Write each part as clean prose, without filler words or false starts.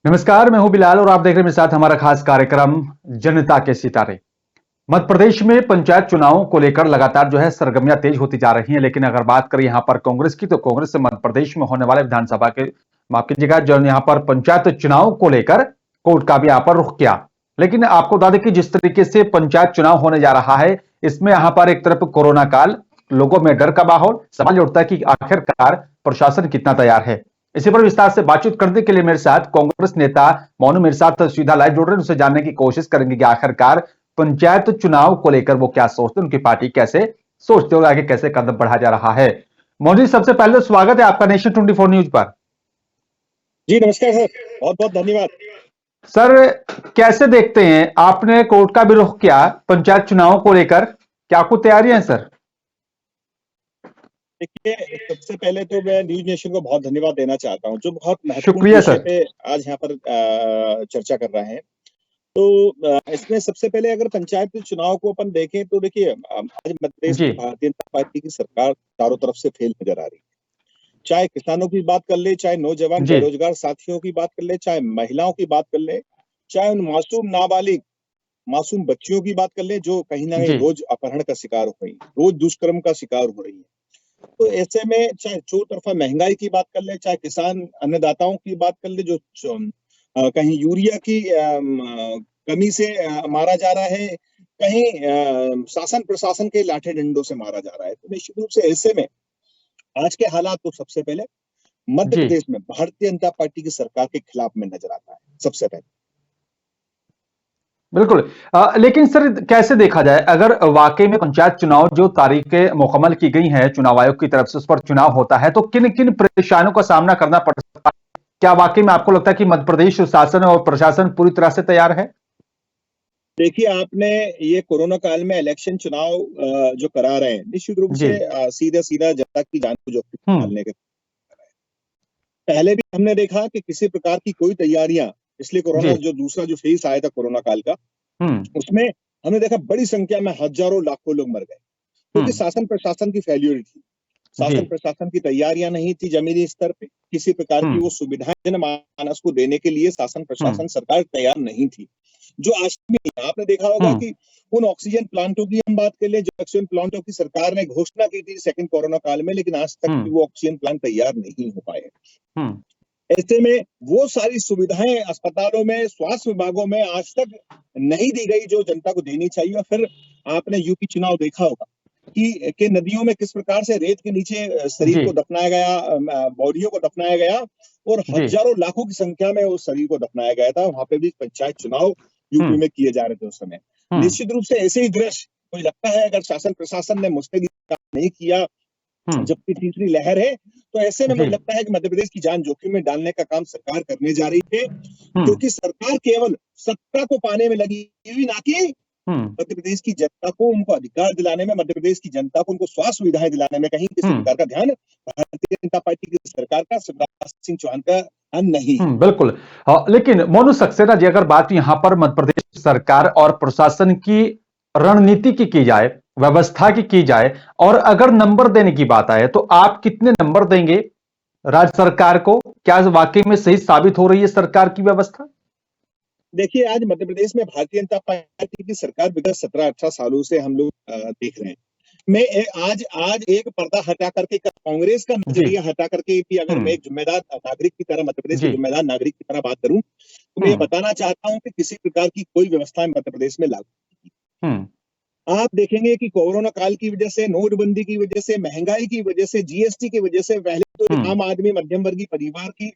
नमस्कार, मैं हूं बिलाल और आप देख रहे हैं मेरे साथ हमारा खास कार्यक्रम जनता के सितारे। मध्य प्रदेश में पंचायत चुनावों को लेकर लगातार जो है सरगर्मियां तेज होती जा रही हैं, लेकिन अगर बात करें यहां पर कांग्रेस की, तो कांग्रेस से मध्य प्रदेश में होने वाले विधानसभा के, माफ कीजिएगा, जो यहां पर पंचायत चुनाव को लेकर कोर्ट का भी यहां पर रुख किया। लेकिन आपको बता दें कि जिस तरीके से पंचायत चुनाव होने जा रहा है, इसमें यहां पर एक तरफ कोरोना काल, लोगों में डर का माहौल, सवाल उठता है कि आखिरकार प्रशासन कितना तैयार है। इसी पर विस्तार से बातचीत करने के लिए मेरे साथ कांग्रेस नेता मोनू मेरे साथ सीधा लाइव जुड़ रहे हैं, उनसे जानने की कोशिश करेंगे कि आखिरकार पंचायत चुनाव को लेकर वो क्या सोचते हैं, उनकी पार्टी कैसे सोचते हो, आगे कैसे कदम बढ़ाया जा रहा है। मोदी, सबसे पहले स्वागत है आपका नेशन 24 न्यूज पर। जी नमस्कार सर, बहुत बहुत धन्यवाद। सर, कैसे देखते हैं, आपने कोर्ट का भी रुख किया पंचायत चुनाव को लेकर, क्या कुछ तैयारियां हैं सर? देखिए, सबसे पहले तो मैं न्यूज नेशन को बहुत धन्यवाद देना चाहता हूं, जो बहुत महत्वपूर्ण शुक्रिया विषय सर। पे आज यहाँ पर चर्चा कर रहे हैं। तो इसमें सबसे पहले अगर पंचायत चुनाव को अपन देखें तो देखिए, आज मध्य प्रदेश जी में भारतीय जनता पार्टी की सरकार चारों तरफ से फेल नजर आ रही है। चाहे किसानों की बात कर ले, चाहे नौजवान जी बेरोजगार साथियों की बात कर ले, चाहे महिलाओं की बात कर ले, चाहे उन मासूम नाबालिग मासूम बच्चियों की बात कर ले, जो कहीं ना कहीं जी रोज अपहरण का शिकार हो रही है, रोज दुष्कर्म का शिकार हो रही है। तो ऐसे में चाहे चौतरफा महंगाई की बात कर ले, चाहे किसान अन्नदाताओं की बात कर ले, जो कहीं यूरिया की कमी से मारा जा रहा है, कहीं शासन प्रशासन के लाठे डंडों से मारा जा रहा है। तो निश्चित रूप से ऐसे में आज के हालात तो सबसे पहले मध्य जी प्रदेश में भारतीय जनता पार्टी की सरकार के खिलाफ में नजर आता है सबसे पहले। बिल्कुल। लेकिन सर, कैसे देखा जाए, अगर वाकई में पंचायत चुनाव जो तारीखें मुकम्मल की गई हैं चुनाव आयोग की तरफ से, उस पर चुनाव होता है, तो किन किन परेशानियों का सामना करना पड़ सकता है? क्या वाकई में आपको लगता है कि मध्य प्रदेश शासन और प्रशासन पूरी तरह से तैयार है? देखिए, आपने ये कोरोना काल में इलेक्शन चुनाव जो करा रहे हैं, निश्चित रूप जी। से सीधा सीधा जनता की जान को जोखिम में हम्म। डालने के पहले भी हमने देखा कि किसी प्रकार की कोई तैयारियां, इसलिए कोरोना जी। जो दूसरा जो फेज आया था कोरोना काल का, हम्म। उसमें हमने देखा बड़ी संख्या में हजारों लाखों लोग मर गए, क्योंकि हम्म। शासन प्रशासन की फेल्योर थी। जी। शासन प्रशासन की तैयारियां नहीं थी जमीनी स्तर पे, किसी प्रकार की वो हम्म। सुविधाएं जनमानस को देने के लिए शासन हम्म। प्रशासन सरकार तैयार नहीं थी। जो आज भी आपने देखा होगा हम्म। कि उन ऑक्सीजन प्लांटों की हम बात कर ले, जो ऑक्सीजन प्लांटों की सरकार ने घोषणा की थी सेकंड कोरोना काल में, लेकिन आज तक भी हम्म। वो ऑक्सीजन प्लांट तैयार नहीं हो पाए। हम्म। ऐसे में वो सारी सुविधाएं अस्पतालों में, स्वास्थ्य विभागों में आज तक नहीं दी गई जो जनता को देनी चाहिए। और फिर आपने यूपी चुनाव देखा होगा कि नदियों में किस प्रकार से रेत के नीचे शरीर जी को दफनाया गया, बॉडियों को दफनाया गया, और जी। हजारों लाखों की संख्या में उस शरीर को दफनाया गया था। वहां पे भी पंचायत चुनाव यूपी हम्म। में किए जा रहे थे उस समय। हम्म। निश्चित रूप से ऐसे ही दृश्य मुझे लगता है, अगर शासन प्रशासन ने मुस्तैदी काम नहीं किया, हम्म। जबकि तीसरी लहर है, तो ऐसे में जी। मुझे लगता है कि मध्य प्रदेश की जान जोखिम में डालने का काम सरकार करने जा रही है, हम्म। क्योंकि सरकार केवल सत्ता को पाने में लगी हुई, ना कि हम्म। मध्य प्रदेश की जनता को, उनको अधिकार दिलाने में, मध्य प्रदेश की जनता को उनको स्वास्थ्य सुविधाएं दिलाने में कहीं किसी हम्म। प्रकार का ध्यान भारतीय जनता पार्टी की सरकार का, शिवराज सिंह चौहान का ध्यान नहीं है। बिल्कुल। लेकिन मोनू सक्सेना जी, अगर बात यहां पर मध्य प्रदेश सरकार और प्रशासन की रणनीति की जाए, व्यवस्था की जाए, और अगर नंबर देने की बात आए, तो आप कितने नंबर देंगे राज्य सरकार को? क्या वाकई में सही साबित हो रही है सरकार की व्यवस्था? देखिए, आज मध्य प्रदेश में भारतीय जनता पार्टी की सरकार विगत 17-18 सालों से हम लोग देख रहे हैं। आज आज एक पर्दा हटा करके, कांग्रेस का जी। नजरिया हटा करके भी अगर मैं हम्म। एक जिम्मेदार नागरिक की तरह, मध्य प्रदेश के जी। जिम्मेदार नागरिक की तरह बात करूं, तो मैं ये हम्म। बताना चाहता हूं कि किसी प्रकार की कोई व्यवस्था मध्य प्रदेश में लागू नहीं हम्म। की। आप देखेंगे कि कोरोना काल की वजह से, नोटबंदी की वजह से, महंगाई की वजह से, जीएसटी की वजह से पहले तो एक हम्म। आम आदमी, मध्यम वर्गीय परिवार की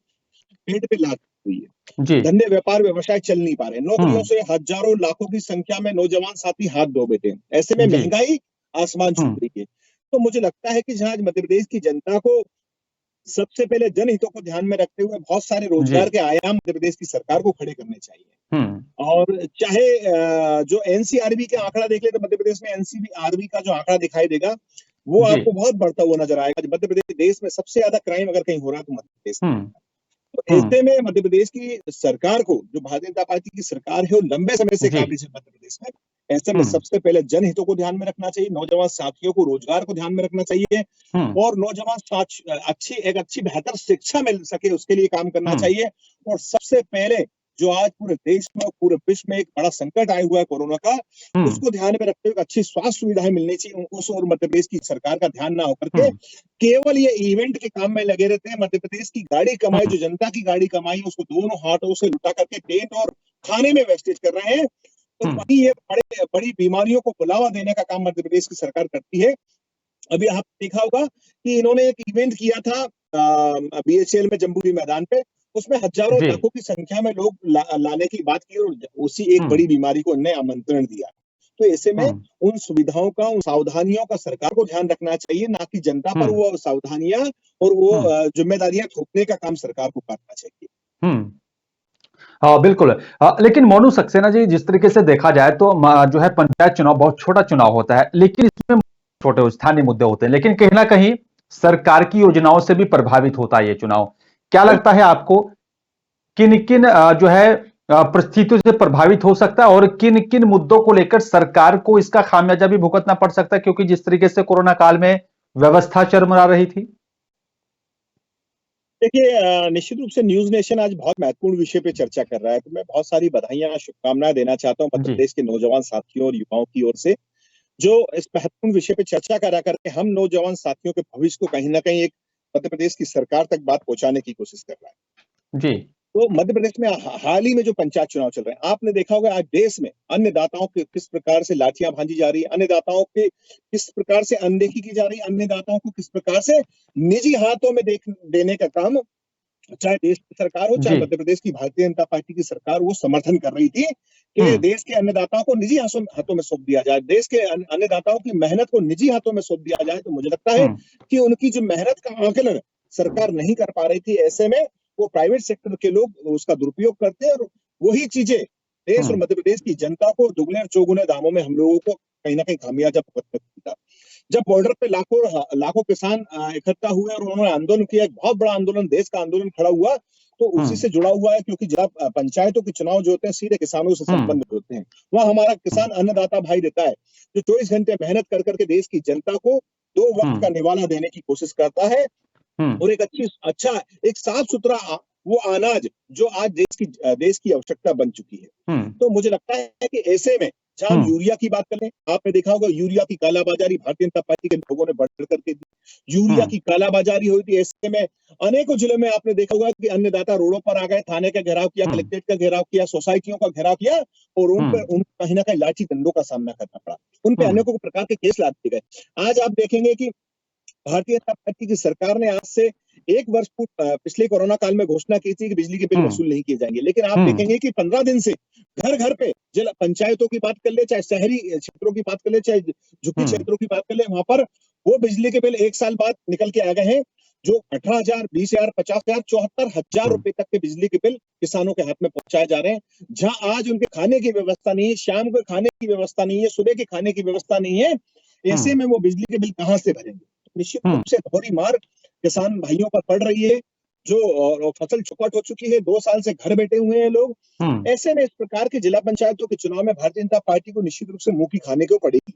पेट पे लात हुई है। जी। धंधे, व्यापार, व्यवसाय चल नहीं पा रहे, नौकरियों हम्म। से हजारों लाखों की संख्या में नौजवान साथी हाथ धो बैठे हैं। ऐसे में जी। महंगाई आसमान छू हम्म। रही है। तो मुझे लगता है कि जहां मध्य प्रदेश की जनता को सबसे पहले जनहितों को ध्यान में रखते हुए बहुत सारे जी। रोजगार के आयाम मध्य प्रदेश की सरकार को खड़े करने चाहिए। हम्म। और चाहे जो एनसीआरबी के आंकड़ा देख ले, तो मध्य प्रदेश में एनसीआरबी का जो आंकड़ा दिखाई देगा, वो जी। आपको बहुत बढ़ता हुआ नजर आएगा। मध्य प्रदेश देश में सबसे ज्यादा क्राइम अगर कहीं हो रहा है तो मध्य प्रदेश में। हम्म। तो हम्म। ऐसे में मध्य प्रदेश की सरकार को, जो भारतीय जनता पार्टी की सरकार है, वो लंबे समय से जी। काबिज है मध्य प्रदेश में। ऐसे में सबसे पहले जनहितों को ध्यान में रखना चाहिए, नौजवान साथियों को रोजगार को ध्यान में रखना चाहिए और नौजवान एक अच्छी बेहतर शिक्षा मिल सके उसके लिए काम करना चाहिए। और सबसे पहले जो आज पूरे देश में और पूरे विश्व में एक बड़ा संकट आया हुआ है कोरोना का, उसको ध्यान में रखते हुए अच्छी स्वास्थ्य सुविधाएं मिलनी चाहिए। उस और मध्य प्रदेश की सरकार का ध्यान ना होकर के केवल ये इवेंट के काम में लगे रहते हैं। मध्य प्रदेश की गाड़ी कमाई, जो जनता की गाड़ी कमाई, उसको दोनों हाथों से लुटा करके टेंट और खाने में वेस्टेज कर रहे हैं। तो वही ये बड़ी बीमारियों को बुलावा देने का काम मध्य प्रदेश की सरकार करती है। अभी आप देखा होगा कि इन्होंने एक इवेंट किया था बीएचएल में, जम्बूरी मैदान पे, उसमें हजारों लाखों की संख्या में लोग लाने की बात की और उसी एक बड़ी बीमारी को उन्हें आमंत्रण दिया। तो ऐसे में उन सुविधाओं का, उन सावधानियों का सरकार को ध्यान रखना चाहिए, ना कि जनता पर वो सावधानियां और वो जिम्मेदारियां थोपने का काम सरकार को करना चाहिए। हाँ बिल्कुल। लेकिन मोनू सक्सेना जी, जिस तरीके से देखा जाए तो जो है पंचायत चुनाव बहुत छोटा चुनाव होता है, लेकिन इसमें छोटे स्थानीय मुद्दे होते हैं, लेकिन कहीं ना कहीं सरकार की योजनाओं से भी प्रभावित होता है ये चुनाव। क्या लगता है आपको, किन किन जो है परिस्थितियों से प्रभावित हो सकता है और किन किन मुद्दों को लेकर सरकार को इसका खामियाजा भी भुगतना पड़ सकता है, क्योंकि जिस तरीके से कोरोना काल में व्यवस्था चरमरा रही थी? देखिए, निश्चित रूप से न्यूज नेशन आज बहुत महत्वपूर्ण विषय पे चर्चा कर रहा है, तो मैं बहुत सारी बधाइयां, शुभकामनाएं देना चाहता हूं मध्य प्रदेश के नौजवान साथियों और युवाओं की ओर से, जो इस महत्वपूर्ण विषय पे चर्चा करा करके हम नौजवान साथियों के भविष्य को कहीं ना कहीं एक मध्य प्रदेश की सरकार तक बात पहुंचाने की कोशिश कर रहा है। जी। तो मध्य प्रदेश में हाल ही में जो पंचायत चुनाव चल रहे हैं, आपने देखा होगा आज देश में अन्नदाताओं के किस प्रकार से लाठियां भांजी जा रही है, अन्नदाताओं के किस प्रकार से अनदेखी की जा रही है, अन्नदाताओं को किस प्रकार से निजी हाथों में देने का काम, चाहे देश की सरकार हो, चाहे मध्य प्रदेश की भारतीय जनता पार्टी की सरकार, वो समर्थन कर रही थी कि देश के अन्नदाताओं को निजी हाथों में सौंप दिया जाए, देश के अन्नदाताओं की मेहनत को निजी हाथों में सौंप दिया जाए। तो मुझे लगता है कि उनकी जो मेहनत का आकलन सरकार नहीं कर पा रही थी, ऐसे में वो प्राइवेट सेक्टर के लोग उसका दुरुपयोग करते हैं और वही चीजें देश और मध्य प्रदेश की जनता को दुगने और चौगुने दामों में हम लोगों को कहीं ना कहीं खामियाजा भुगतना पड़ता। जब बॉर्डर पे लाखों किसान इकट्ठा हुए और उन्होंने आंदोलन किया, एक बहुत बड़ा आंदोलन, देश का आंदोलन खड़ा हुआ, तो उसी से जुड़ा हुआ है, क्योंकि जब पंचायतों के चुनाव जो होते हैं सीधे किसानों से संबंधित होते हैं। वहां हमारा किसान अन्नदाता भाई रहता है, जो 24 घंटे मेहनत कर करके देश की जनता को 2 वक्त का निवाला देने की कोशिश करता है और एक एक साफ सुथरा वो अनाज जो आज देश की आवश्यकता बन चुकी है। तो मुझे लगता है कि ऐसे में जहां हम यूरिया की बात करें, आपने देखा होगा यूरिया की कालाबाजारी भारतीय जनता पार्टी के लोगों ने बढ़ करके दी, यूरिया की कालाबाजारी हुई थी। ऐसे में अनेकों जिलों में आपने देखा होगा कि अन्नदाता रोडों पर आ गए, थाने का घेराव किया, कलेक्ट्रेट का घेराव किया, सोसाइटियों का घेराव किया और उन कहीं ना कहीं लाठी डंडों का सामना करना पड़ा, उन पे अनेकों प्रकार के केस लाद दिए गए। आज आप देखेंगे कि भारतीय जनता पार्टी की सरकार ने आज से 1 वर्ष पिछले कोरोना काल में घोषणा की थी कि बिजली के बिल वसूल नहीं किए जाएंगे, लेकिन आप देखेंगे कि 15 दिन से घर घर पे जिला पंचायतों की बात कर ले, चाहे शहरी क्षेत्रों की बात कर ले, चाहे झुग्गी क्षेत्रों की बात कर ले, वहां पर वो बिजली के बिल 1 साल बाद निकल के आ गए हैं, जो 18,000, 20,000, 50,000, 74,000 रुपए तक के बिजली के बिल किसानों के हाथ में पहुंचाए जा रहे हैं, जहां आज उनके खाने की व्यवस्था नहीं है, शाम को खाने की व्यवस्था नहीं है, सुबह के खाने की व्यवस्था नहीं है। ऐसे में वो बिजली के बिल कहां से भरेंगे? निश्चित रूप से दोहरी मार किसान भाइयों पर पड़ रही है, जो फसल चौपट हो चुकी है, 2 साल से घर बैठे हुए हैं लोग। ऐसे में इस प्रकार के जिला पंचायतों के चुनाव में भारतीय जनता पार्टी को निश्चित रूप से मुंह की खाने को पड़ेगी।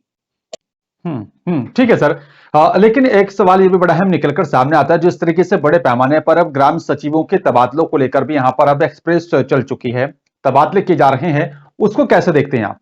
ठीक है सर। लेकिन एक सवाल ये भी बड़ा अहम निकलकर सामने आता है, जिस तरीके से बड़े पैमाने पर अब ग्राम सचिवों के तबादलों को लेकर भी यहां पर अब एक्सप्रेस चल चुकी है, तबादले किए जा रहे हैं, उसको कैसे देखते हैं आप?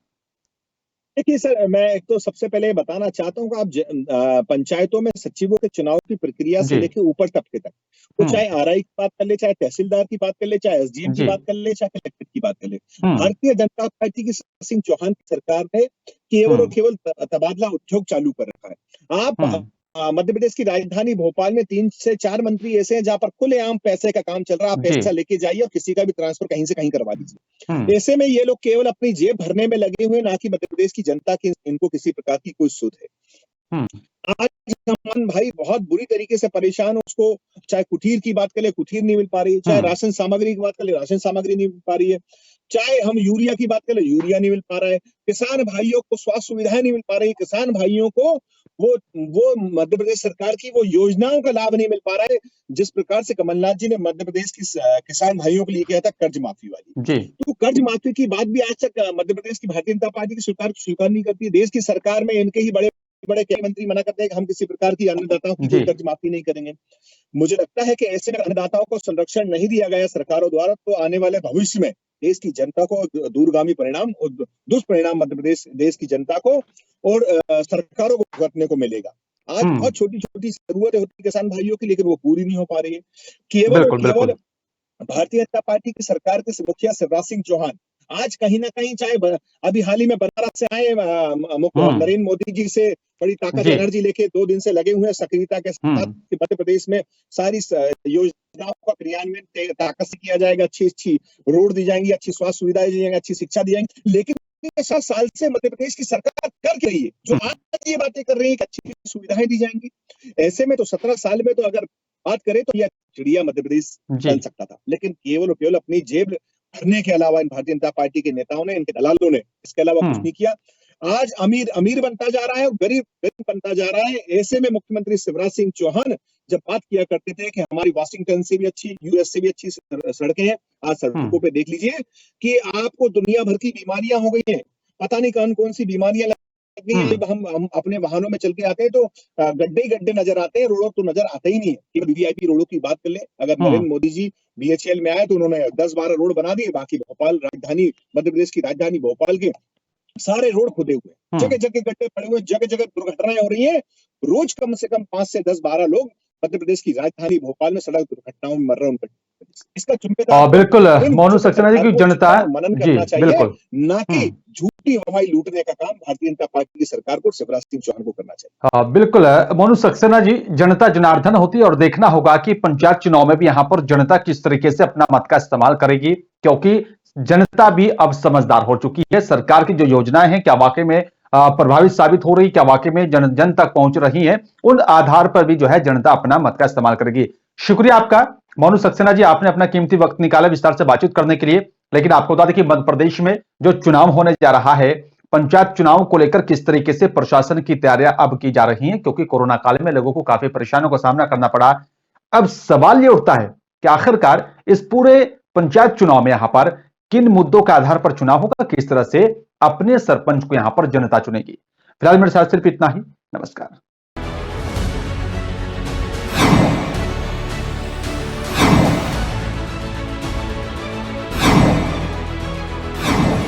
देखिए सर, मैं एक तो सबसे पहले बताना चाहता हूँ कि आप पंचायतों में सचिवों के चुनाव की प्रक्रिया से लेकर ऊपर तबके तक, तो चाहे आरआई की बात कर ले, चाहे तहसीलदार की बात कर ले, चाहे एसडीएम की बात कर ले, चाहे कलेक्टर की बात कर ले, भारतीय जनता पार्टी की शिवराज सिंह चौहान की सरकार ने केवल और केवल तबादला उद्योग चालू कर रखा है। आप मध्य प्रदेश की राजधानी भोपाल में 3 से 4 मंत्री ऐसे हैं जहां पर खुलेआम पैसे का काम चल रहा है, आप पैसा लेके जाइए और किसी का भी ट्रांसफर कहीं से कहीं करवा दीजिए। ऐसे में ये लोग केवल अपनी जेब भरने में लगे हुए, ना कि मध्य प्रदेश की जनता की इनको किसी प्रकार की कोई सुध है। आज अमन भाई बहुत बुरी तरीके से परेशान हो, उसको चाहे कुटीर की बात करें, कुटीर नहीं मिल पा रही है, चाहे राशन सामग्री की बात करें, राशन सामग्री नहीं मिल पा रही है, चाहे हम यूरिया की बात करें, यूरिया नहीं मिल पा रहा है, किसान भाइयों को स्वास्थ्य सुविधाएं नहीं मिल पा रही, किसान भाइयों को वो मध्य प्रदेश सरकार की वो योजनाओं का लाभ नहीं मिल पा रहा है, जिस प्रकार से कमलनाथ जी ने मध्य प्रदेश की किसान भाइयों के लिए किया था कर्ज माफी वाली। जी। तो कर्ज माफी की बात भी आज तक मध्य प्रदेश की भारतीय जनता पार्टी की सरकार स्वीकार नहीं करती है। देश की सरकार में इनके ही बड़े बड़े मंत्री मना करते हैं कि हम किसी प्रकार की अन्नदाताओं की कोई कर्ज माफी नहीं करेंगे। मुझे लगता है कि ऐसे में अन्नदाताओं को संरक्षण नहीं दिया गया सरकारों द्वारा, तो आने वाले भविष्य में देश की जनता को दूरगामी परिणाम और दुष्परिणाम मध्य प्रदेश देश की जनता को और सरकारों को भुगतने को मिलेगा। आज बहुत छोटी छोटी जरूरतें होती है किसान भाइयों की, लेकिन वो पूरी नहीं हो पा रही है। केवल भारतीय जनता पार्टी की सरकार के मुखिया शिवराज सिंह चौहान आज कहीं ना कहीं, चाहे अभी हाल ही में बनारस से आए नरेंद्र मोदी जी से बड़ी ताकत एनर्जी लेके 2 दिन से लगे हुए हैं सक्रियता के साथ कि मध्य प्रदेश में सारी योजनाओं का क्रियान्वयन ताकत से किया जाएगा, अच्छी रोड दी जाएंगी, अच्छी स्वास्थ्य सुविधाएं दी जाएंगी, अच्छी शिक्षा दी जाएंगी। लेकिन 7 साल से मध्य प्रदेश की सरकार कर क्या रही है, जो आज ये बातें कर रही है कि अच्छी सुविधाएं दी जाएंगी। ऐसे में तो 17 साल में तो अगर बात करें तो यह चिड़िया मध्य प्रदेश बन सकता था, लेकिन केवल और केवल अपनी जेब भरने के अलावा इन भारतीय जनता पार्टी के नेताओं ने, इनके दलालों ने इसके अलावा कुछ नहीं किया। आज अमीर अमीर बनता जा रहा है और गरीब गरीब बनता जा रहा है। ऐसे में मुख्यमंत्री शिवराज सिंह चौहान जब बात किया करते थे कि हमारी वाशिंगटन से भी अच्छी, यूएस से भी अच्छी सड़कें हैं, आज सड़कों पे देख लीजिए कि आपको दुनिया भर की बीमारियां हो गई हैं, पता नहीं कौन कौन सी बीमारियां लग गई हैं। हम अपने वाहनों में चल के आते हैं तो गड्ढे ही गड्ढे नजर आते हैं, रोडों तो नजर आते ही नहीं है। केवल वीवीआईपी रोडों की बात कर ले, अगर नरेंद्र मोदी जी बीएचईएल में आए तो उन्होंने 10-12 रोड बना दिए, बाकी भोपाल राजधानी मध्य प्रदेश की राजधानी भोपाल के सारे रोड खुदे हुए, जगह जगह गड्ढे पड़े हुए, जगह जगह दुर्घटनाएं हो रही हैं। रोज कम से कम 5 से 10-12 लोग मध्य प्रदेश की राजधानी भोपाल में सड़क दुर्घटनाओं में मर रहे हैं। इसका जिम्मेदार बिल्कुल मोनू सक्सेना जी की जनता मनन करना चाहिए, ना कि झूठी हवाई लूटने का काम भारतीय जनता पार्टी की सरकार को, शिवराज सिंह चौहान को करना चाहिए। बिल्कुल मोनू सक्सेना जी, जनता जनार्दन होती है और देखना होगा कि पंचायत चुनाव में भी यहाँ पर जनता किस तरीके से अपना मत का इस्तेमाल करेगी, क्योंकि जनता भी अब समझदार हो चुकी है। सरकार की जो योजनाएं हैं क्या वाकई में प्रभावित साबित हो रही, क्या वाकई में जन तक पहुंच रही हैं, उन आधार पर भी जो है जनता अपना मत का इस्तेमाल करेगी। शुक्रिया आपका मोनू सक्सेना जी, आपने अपना कीमती वक्त निकाला विस्तार से बातचीत करने के लिए। लेकिन आपको बता दें कि मध्य प्रदेश में जो चुनाव होने जा रहा है, पंचायत चुनाव को लेकर किस तरीके से प्रशासन की तैयारियां अब की जा रही हैं, क्योंकि कोरोना काल में लोगों को काफी परेशानियों का सामना करना पड़ा। अब सवाल यह उठता है कि आखिरकार इस पूरे पंचायत चुनाव में यहां पर किन मुद्दों के आधार पर चुनाव होगा, किस तरह से अपने सरपंच को यहां पर जनता चुनेगी। फिलहाल मेरे साथ सिर्फ इतना ही। नमस्कार।